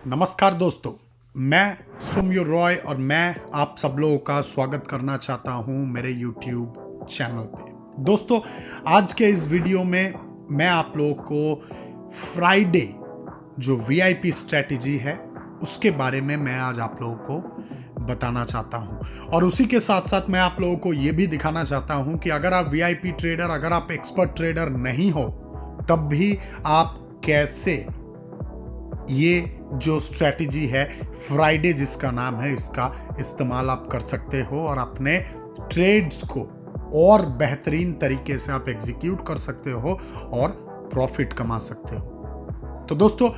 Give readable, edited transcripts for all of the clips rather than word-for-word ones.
नमस्कार दोस्तों, मैं सौम्य रॉय और मैं आप सब लोगों का स्वागत करना चाहता हूं मेरे YouTube चैनल पे। दोस्तों, आज के इस वीडियो में मैं आप लोगों को फ्राइडे जो VIP स्ट्रेटजी है उसके बारे में मैं आज आप लोगों को बताना चाहता हूं और उसी के साथ साथ मैं आप लोगों को ये भी दिखाना चाहता हूं कि अगर आप VIP ट्रेडर, अगर आप एक्सपर्ट ट्रेडर नहीं हो, तब भी आप कैसे ये जो स्ट्रेटजी है फ्राइडे जिसका नाम है, इसका इस्तेमाल आप कर सकते हो और अपने ट्रेड्स को और बेहतरीन तरीके से आप एग्जीक्यूट कर सकते हो और प्रॉफिट कमा सकते हो। तो दोस्तों,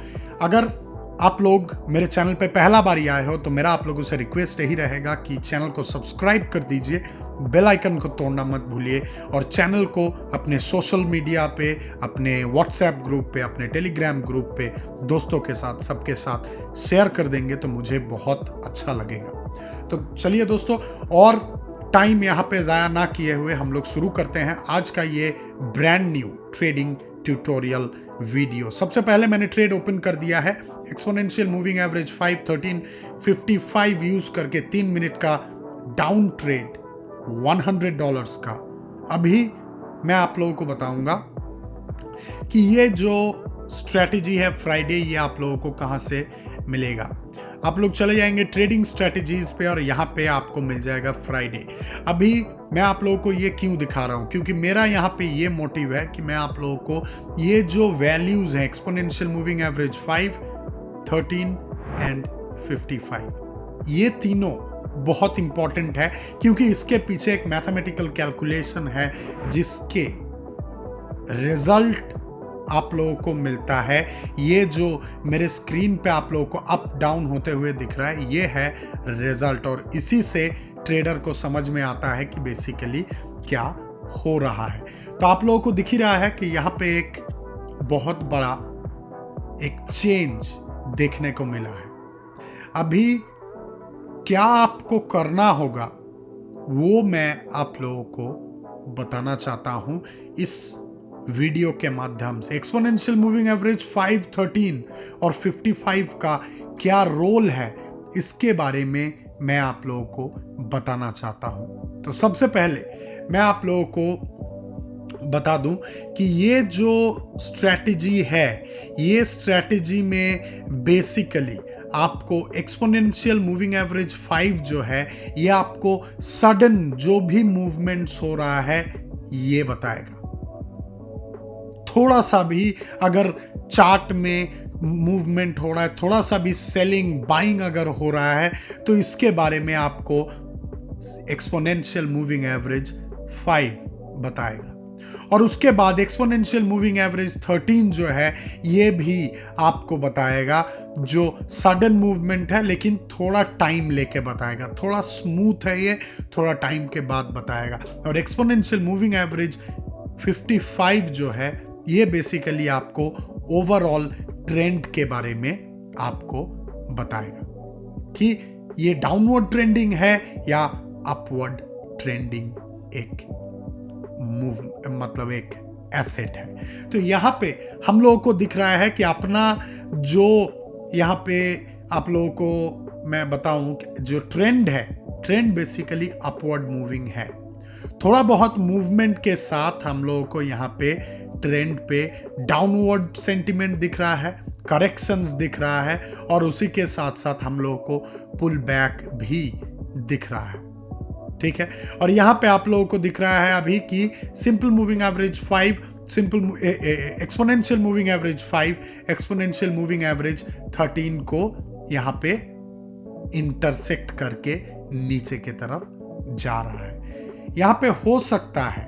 अगर आप लोग मेरे चैनल पे पहला बार आए हो तो मेरा आप लोगों से रिक्वेस्ट यही रहेगा कि चैनल को सब्सक्राइब कर दीजिए, बेल आइकन को तोड़ना मत भूलिए और चैनल को अपने सोशल मीडिया पे, अपने व्हाट्सएप ग्रुप पे, अपने टेलीग्राम ग्रुप पे दोस्तों के साथ, सबके साथ शेयर कर देंगे तो मुझे बहुत अच्छा लगेगा। तो चलिए दोस्तों, और टाइम यहाँ पे ज़ाया ना किए हुए हम लोग शुरू करते हैं आज का ये brand new trading tutorial video. सबसे पहले मैंने ट्रेड ओपन कर दिया है एक्सपोनेंशियल मूविंग एवरेज 513.55 यूज करके 3 मिनट का डाउन ट्रेड $100 का। अभी मैं आप लोगों को बताऊंगा कि ये जो स्ट्रेटजी है फ्राइडे, ये आप लोगों को कहां से मिलेगा। आप लोग चले जाएंगे ट्रेडिंग स्ट्रेटजीज पे और यहाँ पे आपको मिल जाएगा फ्राइडे। अभी मैं आप लोगों को ये क्यों दिखा रहा हूँ, क्योंकि मेरा यहाँ पे ये मोटिव है कि मैं आप लोगों को ये जो वैल्यूज हैं एक्सपोनेंशियल मूविंग एवरेज 5, 13 एंड 55, ये तीनों बहुत इंपॉर्टेंट है क्योंकि इसके पीछे एक मैथमेटिकल कैलकुलेशन है जिसके रिजल्ट आप लोगों को मिलता है। ये जो मेरे स्क्रीन पे आप लोगों को अप डाउन होते हुए दिख रहा है, ये है रिजल्ट और इसी से ट्रेडर को समझ में आता है कि बेसिकली क्या हो रहा है। तो आप लोगों को दिख ही रहा है कि यहाँ पे एक बहुत बड़ा एक चेंज देखने को मिला है। अभी क्या आपको करना होगा वो मैं आप लोगों को बताना चाहता हूं इस वीडियो के माध्यम से। एक्सपोनेंशियल मूविंग एवरेज 5, 13 और 55 का क्या रोल है, इसके बारे में मैं आप लोगों को बताना चाहता हूं। तो सबसे पहले मैं आप लोगों को बता दूं कि ये जो स्ट्रेटजी है, ये स्ट्रेटजी में बेसिकली आपको एक्सपोनेंशियल मूविंग एवरेज 5 जो है, ये आपको सडन जो भी मूवमेंट्स हो रहा है ये बताएगा। थोड़ा सा भी अगर चार्ट में मूवमेंट हो रहा है, थोड़ा सा भी सेलिंग बाइंग अगर हो रहा है, तो इसके बारे में आपको एक्सपोनेंशियल मूविंग एवरेज 5 बताएगा। और उसके बाद एक्सपोनेंशियल मूविंग एवरेज 13 जो है, ये भी आपको बताएगा जो सडन मूवमेंट है लेकिन थोड़ा टाइम लेके बताएगा। थोड़ा स्मूथ है ये, थोड़ा टाइम के बाद बताएगा। और एक्सपोनेंशियल मूविंग एवरेज 55 जो है, ये बेसिकली आपको ओवरऑल ट्रेंड के बारे में आपको बताएगा कि ये डाउनवर्ड ट्रेंडिंग है या अपवर्ड ट्रेंडिंग एक मतलब एक एसेट है। तो यहाँ पे हम लोगों को दिख रहा है कि अपना जो यहाँ पे आप लोगों को मैं बताऊं कि जो ट्रेंड है, ट्रेंड बेसिकली अपवर्ड मूविंग है। थोड़ा बहुत मूवमेंट के साथ हम लोगों को यहाँ पे ट्रेंड पे डाउनवर्ड सेंटिमेंट दिख रहा है, करेक्शंस दिख रहा है और उसी के साथ साथ हम लोगों को पुल बैक भी दिख रहा है। ठीक है, और यहाँ पे आप लोगों को दिख रहा है अभी कि simple moving average 5, simple exponential moving average 5, exponential moving average 13 को यहाँ पे इंटरसेक्ट करके नीचे की तरफ जा रहा है। यहाँ पे हो सकता है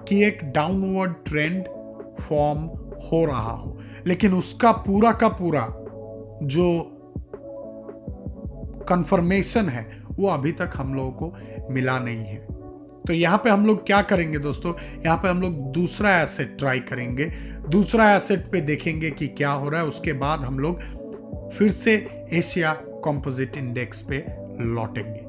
कि एक डाउनवर्ड ट्रेंड फॉर्म हो रहा हो, लेकिन उसका पूरा का पूरा जो कंफर्मेशन है वो अभी तक हम लोगों को मिला नहीं है। तो यहाँ पे हम लोग क्या करेंगे दोस्तों, यहाँ पे हम लोग दूसरा एसेट ट्राई करेंगे, दूसरा एसेट पे देखेंगे कि क्या हो रहा है। उसके बाद हम लोग फिर से एशिया कंपोजिट इंडेक्स पे लौटेंगे।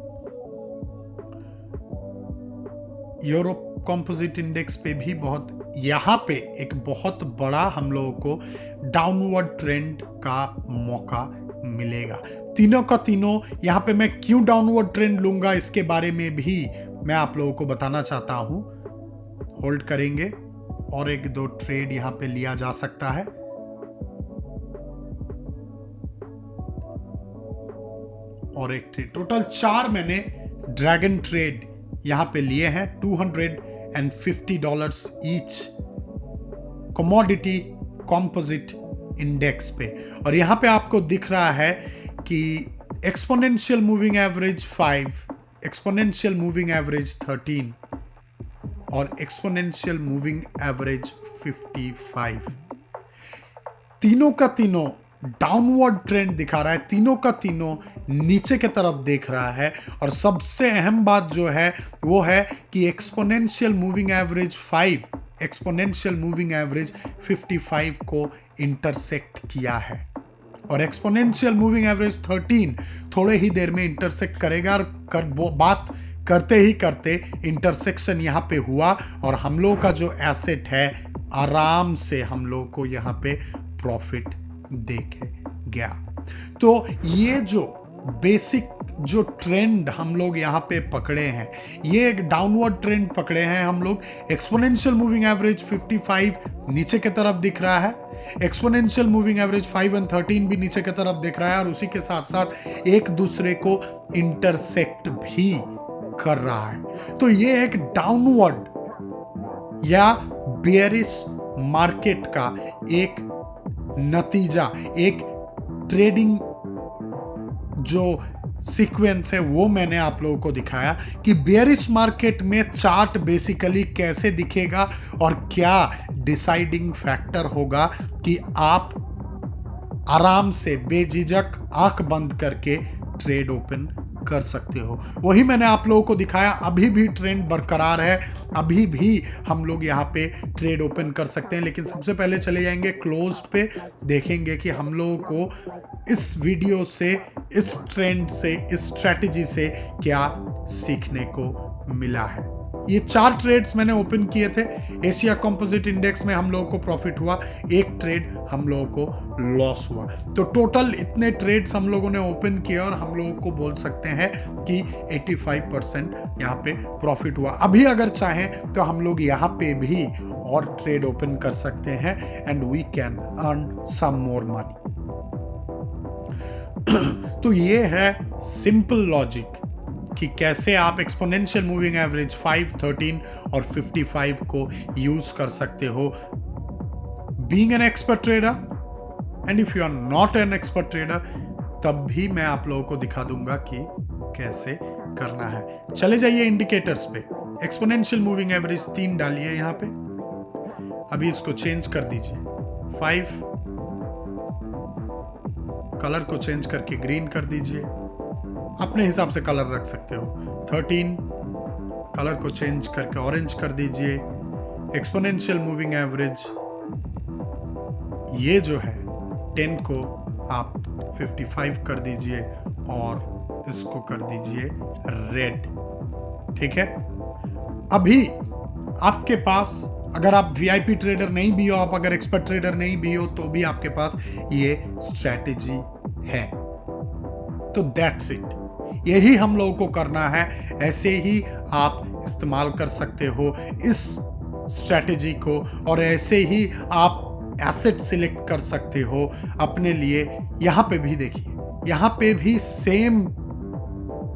यूरोप कंपोजिट इंडेक्स पे भी बहुत, यहाँ पे एक बहुत बड़ा हम लोगों को डाउनवर्ड ट्रेंड का मौका मिलेगा। तीनों का तीनों यहाँ पे मैं क्यों डाउनवर्ड ट्रेंड लूंगा इसके बारे में भी मैं आप लोगों को बताना चाहता हूं। होल्ड करेंगे और एक दो ट्रेड यहाँ पे लिया जा सकता है। और एक ट्रेड, टोटल 4 मैंने ड्रैगन ट्रेड यहां पे लिए हैं $250 ईच कमोडिटी कॉम्पोजिट इंडेक्स पे। और यहां पे आपको दिख रहा है कि exponential moving average 5, exponential moving average 13 और एक्सपोनेंशियल मूविंग एवरेज 55, तीनों का तीनों डाउनवर्ड ट्रेंड दिखा रहा है, तीनों का तीनों नीचे की तरफ देख रहा है। और सबसे अहम बात जो है वो है कि exponential moving average 5 exponential moving average 55 को इंटरसेक्ट किया है और एक्सपोनेंशियल मूविंग एवरेज 13 थोड़े ही देर में इंटरसेक्ट करेगा। और बात करते ही करते इंटरसेक्शन यहाँ पे हुआ और हम लोग का जो एसेट है आराम से हम लोग को यहाँ पे प्रॉफिट देके गया। तो ये जो बेसिक जो ट्रेंड हम लोग यहाँ पे पकड़े हैं, ये एक डाउनवर्ड ट्रेंड पकड़े हैं हम लोग। एक्सपोनेंशियल मूविंग एवरेज 55 नीचे की तरफ दिख रहा है, एक्सपोनेंशियल मूविंग एवरेज 5 और 13 भी नीचे की तरफ दिख रहा है और उसी के साथ साथ एक दूसरे को इंटरसेक्ट भी कर रहा है। तो ये एक डाउनवर्ड या बेयरिश मार्केट का एक नतीजा, एक ट्रेडिंग जो सीक्वेंस है वो मैंने आप लोगों को दिखाया कि बेयरिश मार्केट में चार्ट बेसिकली कैसे दिखेगा और क्या डिसाइडिंग फैक्टर होगा कि आप आराम से बेझिझक आंख बंद करके ट्रेड ओपन कर सकते हो। वही मैंने आप लोगों को दिखाया। अभी भी ट्रेंड बरकरार है, अभी भी हम लोग यहाँ पे ट्रेड ओपन कर सकते हैं। लेकिन सबसे पहले चले जाएंगे क्लोज्ड पे, देखेंगे कि हम लोगों को इस वीडियो से, इस ट्रेंड से, इस स्ट्रैटेजी से क्या सीखने को मिला है। ये 4 ट्रेड्स मैंने ओपन किए थे। एशिया कंपोजिट इंडेक्स में हम लोगों को प्रॉफिट हुआ, एक ट्रेड हम लोगों को लॉस हुआ। तो टोटल इतने ट्रेड्स हम लोगों ने ओपन किए और हम लोगों को बोल सकते हैं कि 85% यहाँ पे प्रॉफिट हुआ। अभी अगर चाहें तो हम लोग यहाँ पे भी और ट्रेड ओपन कर सकते हैं and we can earn some more money. तो ये है सिंपल लॉजिक कि कैसे आप एक्सपोनेंशियल मूविंग एवरेज 5, 13 और 55 को यूज कर सकते हो being an expert trader. And if you are not an expert trader तब भी मैं आप लोगों को दिखा दूंगा कि कैसे करना है। चले जाइए इंडिकेटर्स पे, एक्सपोनेंशियल मूविंग एवरेज 3 डालिए यहाँ पे, अभी इसको चेंज कर दीजिए 5, कलर को चेंज करके ग्रीन कर दीजिए, अपने हिसाब से कलर रख सकते हो। 13 कलर को चेंज करके ऑरेंज कर दीजिए। एक्सपोनेंशियल मूविंग एवरेज ये जो है 10 को आप 55 कर दीजिए और इसको कर दीजिए रेड। ठीक है, अभी आपके पास अगर आप वीआईपी ट्रेडर नहीं भी हो, आप अगर एक्सपर्ट ट्रेडर नहीं भी हो, तो भी आपके पास ये स्ट्रैटेजी है। तो दैट्स इट, यही हम लोगों को करना है। ऐसे ही आप इस्तेमाल कर सकते हो इस स्ट्रैटेजी को और ऐसे ही आप एसेट सिलेक्ट कर सकते हो अपने लिए। यहां पे भी देखिए, यहां पे भी सेम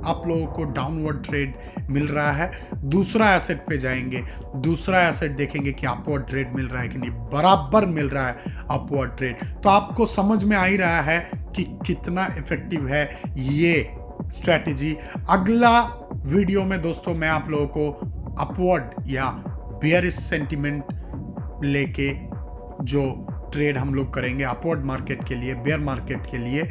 आप लोगों को डाउनवर्ड ट्रेड मिल रहा है। दूसरा एसेट पे जाएंगे, दूसरा एसेट देखेंगे कि अपवर्ड ट्रेड मिल रहा है कि नहीं, बराबर मिल रहा है अपवर्ड ट्रेड। तो आपको समझ में आ ही रहा है कि कितना इफेक्टिव है ये स्ट्रैटेजी। अगला वीडियो में दोस्तों मैं आप लोगों को अपवर्ड या बेयरिश सेंटिमेंट लेके जो ट्रेड हम लोग करेंगे अपवर्ड मार्केट के लिए, बेयर मार्केट के लिए,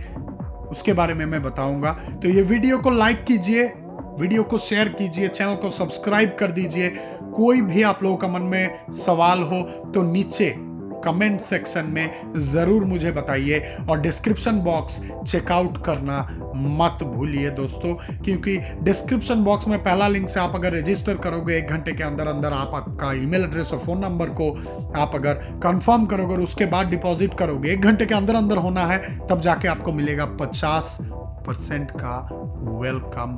उसके बारे में मैं बताऊंगा। तो ये वीडियो को लाइक कीजिए, वीडियो को शेयर कीजिए, चैनल को सब्सक्राइब कर दीजिए। कोई भी आप लोगों का मन में सवाल हो तो नीचे कमेंट सेक्शन में ज़रूर मुझे बताइए, और डिस्क्रिप्शन बॉक्स चेकआउट करना मत भूलिए दोस्तों, क्योंकि डिस्क्रिप्शन बॉक्स में पहला लिंक से आप अगर रजिस्टर करोगे 1 घंटे के अंदर अंदर आप आपका ईमेल एड्रेस और फ़ोन नंबर को आप अगर कंफर्म करोगे और उसके बाद डिपॉजिट करोगे, 1 घंटे के अंदर अंदर होना है, तब जाके आपको मिलेगा 50% का वेलकम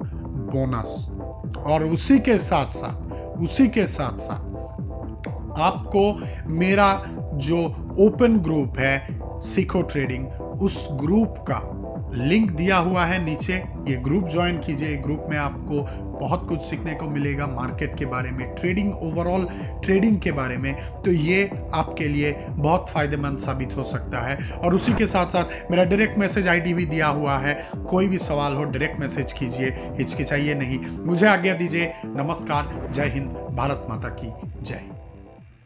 बोनस। और उसी के साथ साथ आपको मेरा जो ओपन ग्रुप है सीखो ट्रेडिंग, उस ग्रुप का लिंक दिया हुआ है नीचे। ये ग्रुप ज्वाइन कीजिए। ग्रुप में आपको बहुत कुछ सीखने को मिलेगा मार्केट के बारे में, ट्रेडिंग, ओवरऑल ट्रेडिंग के बारे में। तो ये आपके लिए बहुत फायदेमंद साबित हो सकता है। और उसी के साथ साथ मेरा डायरेक्ट मैसेज आईडी भी दिया हुआ है। कोई भी सवाल हो डायरेक्ट मैसेज कीजिए, हिचकिचाइए नहीं। मुझे आज्ञा दीजिए। नमस्कार, जय हिंद, भारत माता की जय।